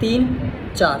3/4،